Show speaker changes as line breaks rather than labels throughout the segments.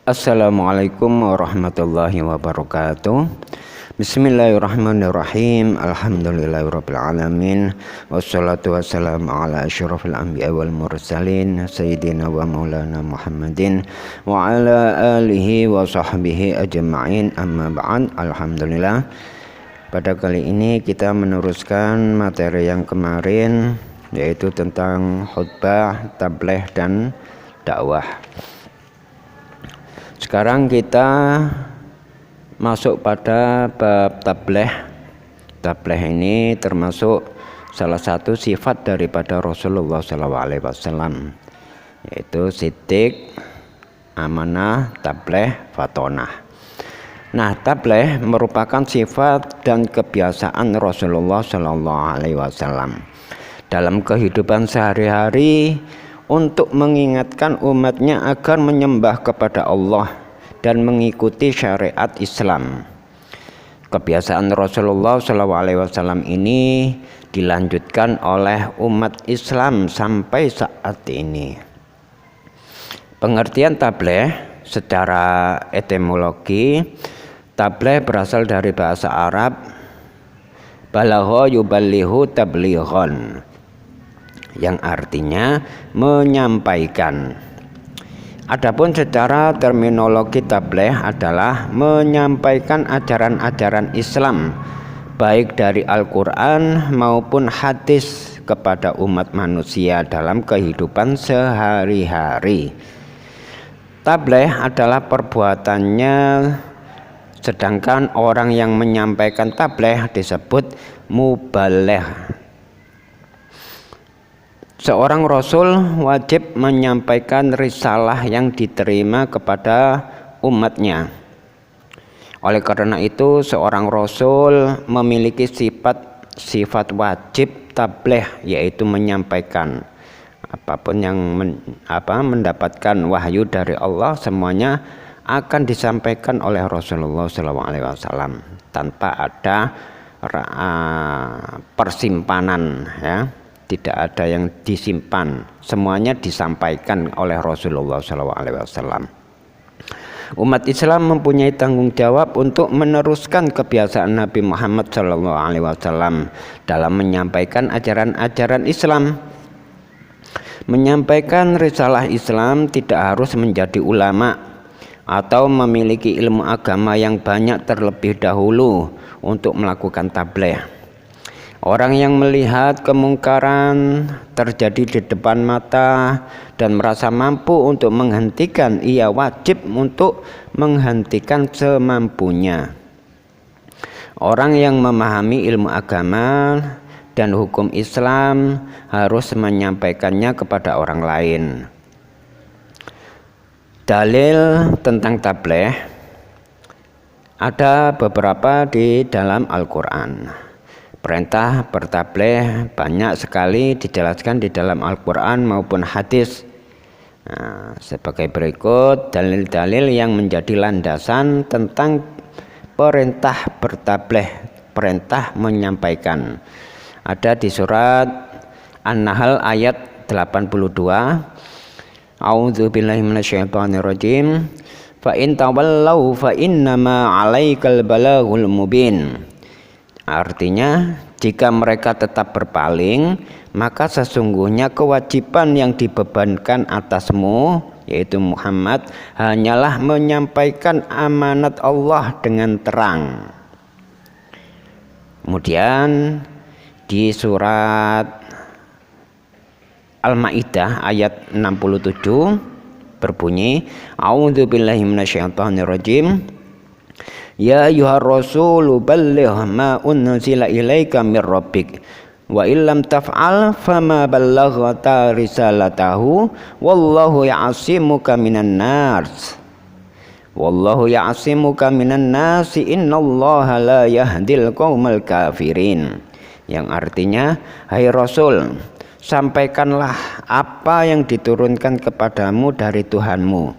Assalamualaikum warahmatullahi wabarakatuh. Bismillahirrahmanirrahim. Alhamdulillahirabbil alamin. Wassalatu wassalamu ala asyrafil anbiya wal mursalin sayyidina wa maulana Muhammadin wa ala alihi wa sahbihi ajma'in. Amma ba'd. Alhamdulillah. Pada kali ini kita meneruskan materi yang kemarin, yaitu tentang khutbah, tabligh dan dakwah. Sekarang kita masuk pada bab tabligh. Tabligh ini termasuk salah satu sifat daripada Rasulullah SAW, yaitu siddiq, amanah, tabligh, fatonah. Nah, tabligh merupakan sifat dan kebiasaan Rasulullah SAW dalam kehidupan sehari-hari untuk mengingatkan umatnya agar menyembah kepada Allah dan mengikuti syariat Islam. Kebiasaan Rasulullah SAW ini dilanjutkan oleh umat Islam sampai saat ini. Pengertian tabligh secara etimologi, tabligh berasal dari bahasa Arab balagha yuballighu tablighan, yang artinya menyampaikan. Adapun secara terminologi tabligh adalah menyampaikan ajaran-ajaran Islam baik dari Al-Quran maupun hadis kepada umat manusia dalam kehidupan sehari-hari. Tabligh adalah perbuatannya, sedangkan orang yang menyampaikan tabligh disebut mubaligh. Seorang Rasul wajib menyampaikan risalah yang diterima kepada umatnya. Oleh karena itu, seorang Rasul memiliki sifat wajib tabligh, yaitu menyampaikan apapun yang mendapatkan wahyu dari Allah, semuanya akan disampaikan oleh Rasulullah SAW tanpa ada persimpanan, ya. Tidak ada yang disimpan, semuanya disampaikan oleh Rasulullah SAW. Umat Islam mempunyai tanggung jawab untuk meneruskan kebiasaan Nabi Muhammad SAW dalam menyampaikan ajaran-ajaran Islam. Menyampaikan risalah Islam tidak harus menjadi ulama atau memiliki ilmu agama yang banyak terlebih dahulu untuk melakukan tabligh. Orang yang melihat kemungkaran terjadi di depan mata dan merasa mampu untuk menghentikan, ia wajib untuk menghentikan semampunya. Orang yang memahami ilmu agama dan hukum Islam harus menyampaikannya kepada orang lain. Dalil tentang tabligh ada beberapa di dalam Al-Quran. Perintah bertabligh banyak sekali dijelaskan di dalam Al-Quran maupun hadis. Sebagai berikut dalil-dalil yang menjadi landasan tentang perintah bertabligh, perintah menyampaikan. Ada di surat An-Nahl ayat 82. A'udzubillahi minasyaitonirrajim. Fa in tawallau fa innama 'alaikal balaghul mubin. Artinya, jika mereka tetap berpaling, maka sesungguhnya kewajiban yang dibebankan atasmu, yaitu Muhammad, hanyalah menyampaikan amanat Allah dengan terang. Kemudian di surat Al-Maidah ayat 67 berbunyi, A'udzubillahi minasyaitonirrajim. Ya ayyuhar rasulu balligh ma unzila ilaika mir rabbik wa illam taf'al fama ballaghta risalatahu wallahu ya'simuka minan nas innallaha la yahdil qaumal kafirin. Yang artinya, hai Rasul, sampaikanlah apa yang diturunkan kepadamu dari Tuhanmu,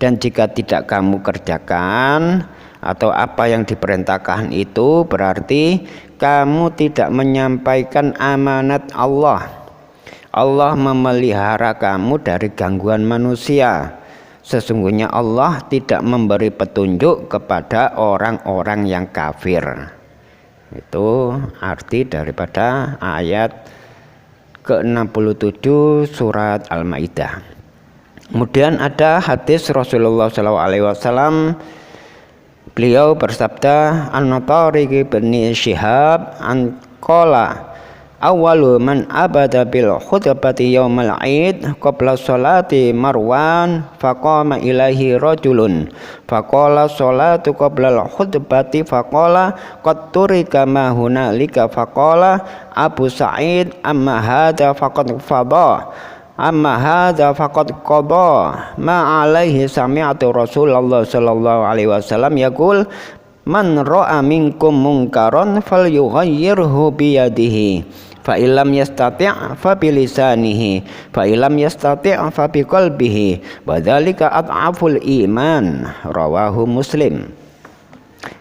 dan jika tidak kamu kerjakan atau apa yang diperintahkan itu, berarti kamu tidak menyampaikan amanat Allah. Allah memelihara kamu dari gangguan manusia. sesungguhnya Allah tidak memberi petunjuk kepada orang-orang yang kafir. Itu arti daripada ayat ke-67 surat Al-Maidah. Kemudian ada hadis Rasulullah SAW, beliau bersabda, An-Tariq bin Syihab an qala awwalu man abada bil khutbati yaumal id qabla salati Marwan faqama ilaihi rajulun faqala salatu qabla al khutbati faqala qad turika ma hunalika faqala Abu Sa'id amma hadza faqad fadha amma hadza faqad qada ma alaihi sami'tu Rasulullah sallallahu alaihi wasallam yaqul man ra'a minkum munkaran falyughayyirhu bi yadihi fa illam yastati' fa bi lisanihi fa illam yastati' fa bi qalbihi wa dzalika ad'aful iman, rawahu Muslim.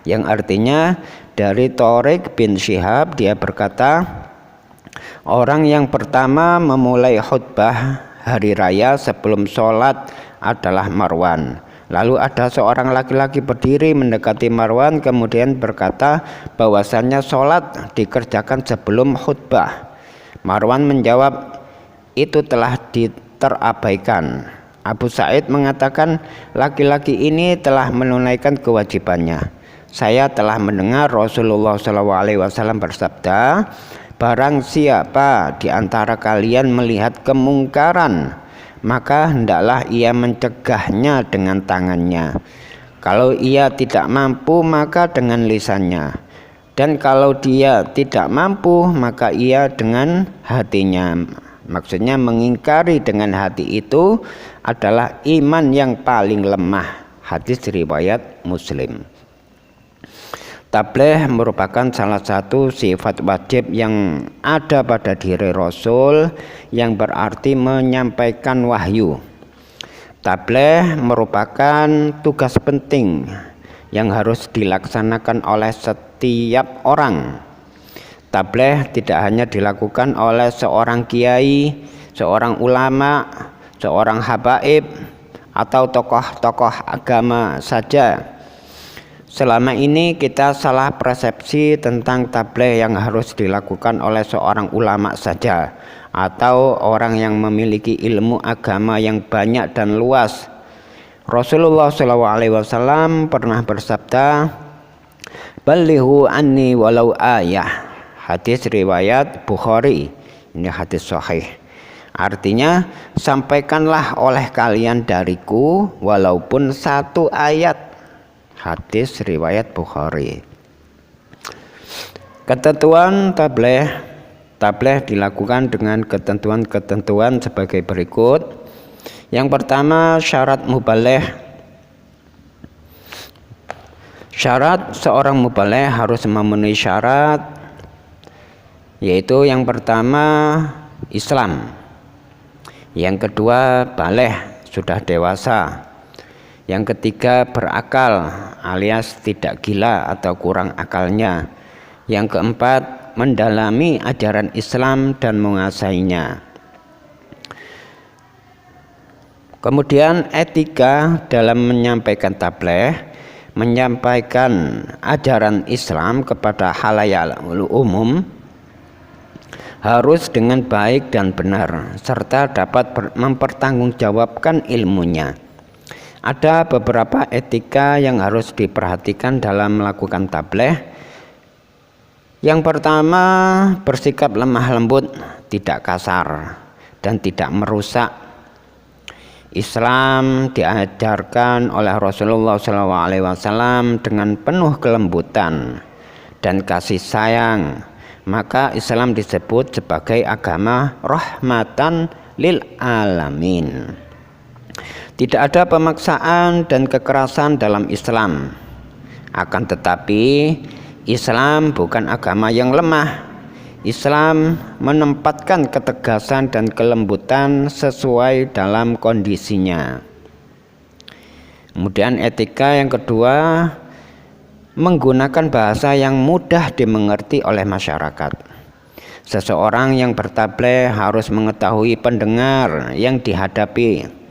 Yang artinya dari Tariq bin Syihab, dia berkata, orang yang pertama memulai khutbah hari raya sebelum sholat adalah Marwan. Lalu ada seorang laki-laki berdiri mendekati Marwan kemudian berkata bahwasannya sholat dikerjakan sebelum khutbah. Marwan menjawab, itu telah terabaikan. Abu Sa'id mengatakan, laki-laki ini telah menunaikan kewajibannya. Saya telah mendengar Rasulullah SAW bersabda, barang siapa di antara kalian melihat kemungkaran, maka hendaklah ia mencegahnya dengan tangannya. Kalau ia tidak mampu, maka dengan lisannya. Dan kalau dia tidak mampu, maka ia dengan hatinya. Maksudnya mengingkari dengan hati itu adalah iman yang paling lemah. Hadis riwayat Muslim. Tabligh merupakan salah satu sifat wajib yang ada pada diri Rasul, yang berarti menyampaikan wahyu. Tabligh merupakan tugas penting yang harus dilaksanakan oleh setiap orang. Tabligh tidak hanya dilakukan oleh seorang kiai, seorang ulama, seorang habaib, atau tokoh-tokoh agama saja. Selama ini kita salah persepsi tentang tabligh yang harus dilakukan oleh seorang ulama saja atau orang yang memiliki ilmu agama yang banyak dan luas. Rasulullah SAW pernah bersabda, "Ballighu anni walau ayah." Hadis riwayat Bukhari. Ini hadis sahih. Artinya, sampaikanlah oleh kalian dariku walaupun satu ayat. Hadis riwayat Bukhari. Ketentuan tabligh dilakukan dengan ketentuan-ketentuan sebagai berikut. Yang pertama, syarat mubaligh. Syarat seorang mubaligh harus memenuhi syarat, yaitu yang pertama Islam, yang kedua baligh, sudah dewasa, yang ketiga berakal alias tidak gila atau kurang akalnya, yang keempat mendalami ajaran Islam dan menguasainya. Kemudian etika dalam menyampaikan tabligh, menyampaikan ajaran Islam kepada khalayak umum harus dengan baik dan benar serta dapat mempertanggungjawabkan ilmunya. Ada beberapa etika yang harus diperhatikan dalam melakukan tabligh. Yang pertama, bersikap lemah lembut, tidak kasar dan tidak merusak. Islam diajarkan oleh Rasulullah SAW dengan penuh kelembutan dan kasih sayang. Maka Islam disebut sebagai agama rahmatan lil alamin. Tidak ada pemaksaan dan kekerasan dalam Islam. Akan tetapi Islam bukan agama yang lemah. Islam menempatkan ketegasan dan kelembutan sesuai dalam kondisinya. Kemudian etika yang kedua, menggunakan bahasa yang mudah dimengerti oleh masyarakat. Seseorang yang bertabligh harus mengetahui pendengar yang dihadapi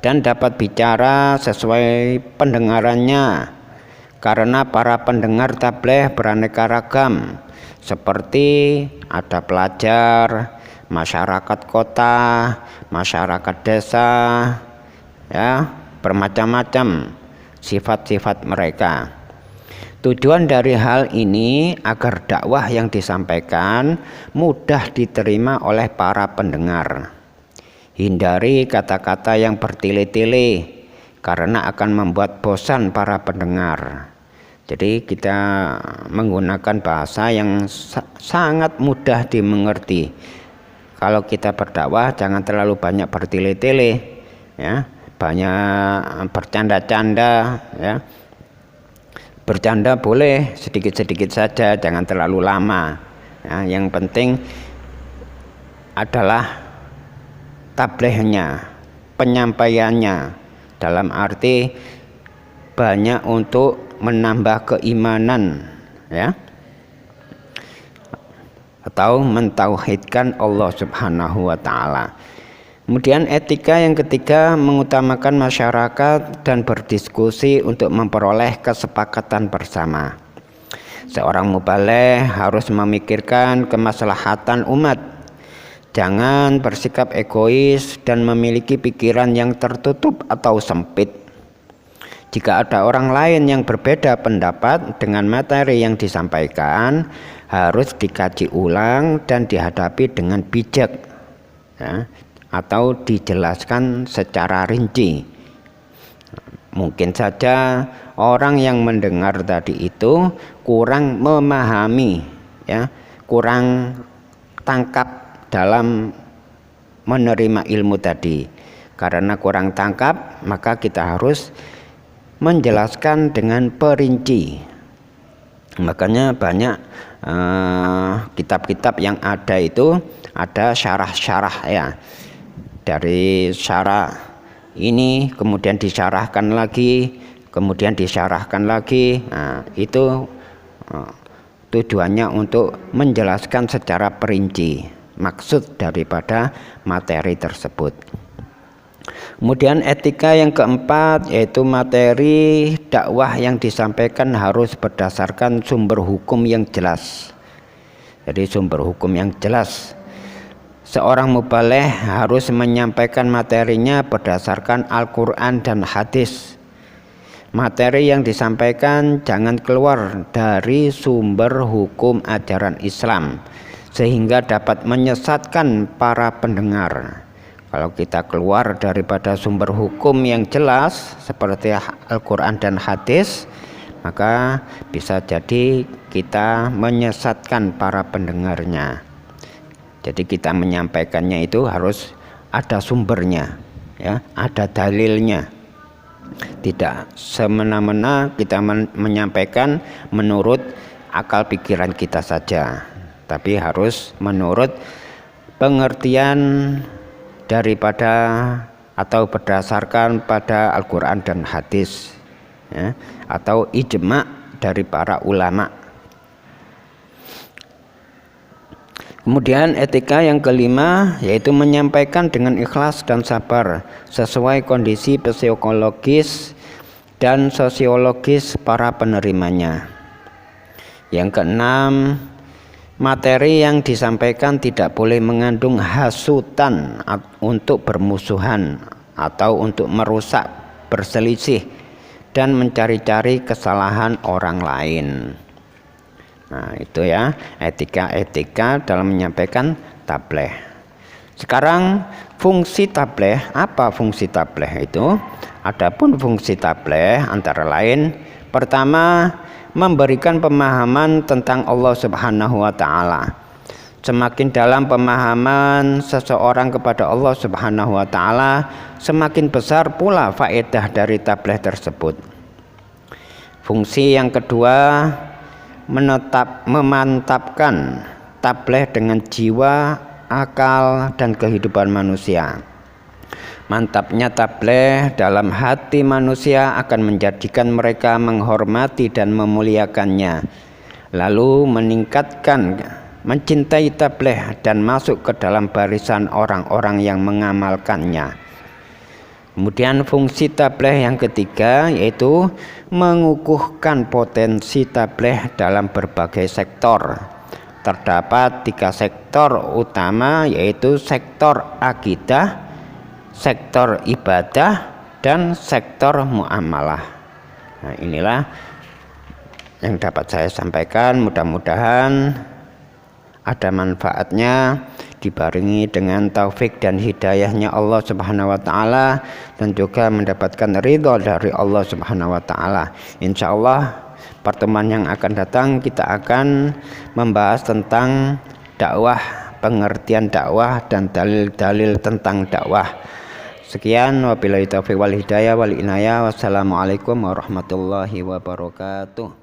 dan dapat bicara sesuai pendengarannya, karena para pendengar tabligh beraneka ragam, seperti ada pelajar, masyarakat kota, masyarakat desa, ya, bermacam-macam sifat-sifat mereka. Tujuan dari hal ini agar dakwah yang disampaikan mudah diterima oleh para pendengar. Hindari kata-kata yang bertele-tele karena akan membuat bosan para pendengar. Jadi kita menggunakan bahasa yang sangat mudah dimengerti. Kalau kita berdakwah jangan terlalu banyak bertele-tele, ya, banyak bercanda-canda, ya. Bercanda boleh sedikit-sedikit saja, jangan terlalu lama. Ya, yang penting adalah tablighnya, penyampaiannya, dalam arti banyak untuk menambah keimanan, ya, atau mentauhidkan Allah Subhanahu wa taala. Kemudian etika yang ketiga, mengutamakan masyarakat dan berdiskusi untuk memperoleh kesepakatan bersama. Seorang mubaligh harus memikirkan kemaslahatan umat. Jangan bersikap egois dan memiliki pikiran yang tertutup atau sempit. Jika ada orang lain yang berbeda pendapat dengan materi yang disampaikan, harus dikaji ulang dan dihadapi dengan bijak, ya, atau dijelaskan secara rinci. Mungkin saja orang yang mendengar tadi itu kurang memahami, ya, kurang tangkap dalam menerima ilmu tadi. Karena kurang tangkap, maka kita harus menjelaskan dengan perinci. Makanya banyak kitab-kitab yang ada itu ada syarah-syarah, ya. Dari syarah ini kemudian disyarahkan lagi, kemudian disyarahkan lagi. Nah, itu tujuannya untuk menjelaskan secara perinci maksud daripada materi tersebut. Kemudian etika yang keempat, yaitu materi dakwah yang disampaikan harus berdasarkan sumber hukum yang jelas. Jadi sumber hukum yang jelas. Seorang mubaligh harus menyampaikan materinya berdasarkan Al-Quran dan hadis. Materi yang disampaikan jangan keluar dari sumber hukum ajaran Islam, sehingga dapat menyesatkan para pendengar. Kalau kita keluar daripada sumber hukum yang jelas seperti Al-Quran dan hadis, maka bisa jadi kita menyesatkan para pendengarnya. Jadi kita menyampaikannya itu harus ada sumbernya, ya, ada dalilnya. Tidak semena-mena kita menyampaikan menurut akal pikiran kita saja, tapi harus menurut pengertian daripada atau berdasarkan pada Al-Quran dan hadis, ya, atau ijma' dari para ulama. Kemudian etika yang kelima, yaitu menyampaikan dengan ikhlas dan sabar sesuai kondisi psikologis dan sosiologis para penerimanya. Yang keenam, materi yang disampaikan tidak boleh mengandung hasutan untuk bermusuhan atau untuk merusak, berselisih, dan mencari-cari kesalahan orang lain. Nah, itu ya etika-etika dalam menyampaikan tabligh. Sekarang fungsi tabligh, apa fungsi tabligh itu? Adapun fungsi tabligh antara lain, pertama, memberikan pemahaman tentang Allah Subhanahu wa taala. Semakin dalam pemahaman seseorang kepada Allah Subhanahu wa taala, semakin besar pula faedah dari tabligh tersebut. Fungsi yang kedua, memantapkan tabligh dengan jiwa, akal, dan kehidupan manusia. Mantapnya tabligh dalam hati manusia akan menjadikan mereka menghormati dan memuliakannya, lalu meningkatkan, mencintai tabligh dan masuk ke dalam barisan orang-orang yang mengamalkannya. Kemudian fungsi tableh yang ketiga yaitu mengukuhkan potensi tableh dalam berbagai sektor. Terdapat 3 sektor utama yaitu sektor akidah, sektor ibadah, dan sektor muamalah. Nah, inilah yang dapat saya sampaikan, mudah-mudahan ada manfaatnya, dibarengi dengan taufik dan hidayahnya Allah Subhanahu wa taala, dan juga mendapatkan ridha dari Allah Subhanahu wa taala. Insyaallah pertemuan yang akan datang kita akan membahas tentang dakwah, pengertian dakwah dan dalil-dalil tentang dakwah. Sekian, wabillahi taufiq wal hidayah wal inayah. Wassalamualaikum warahmatullahi wabarakatuh.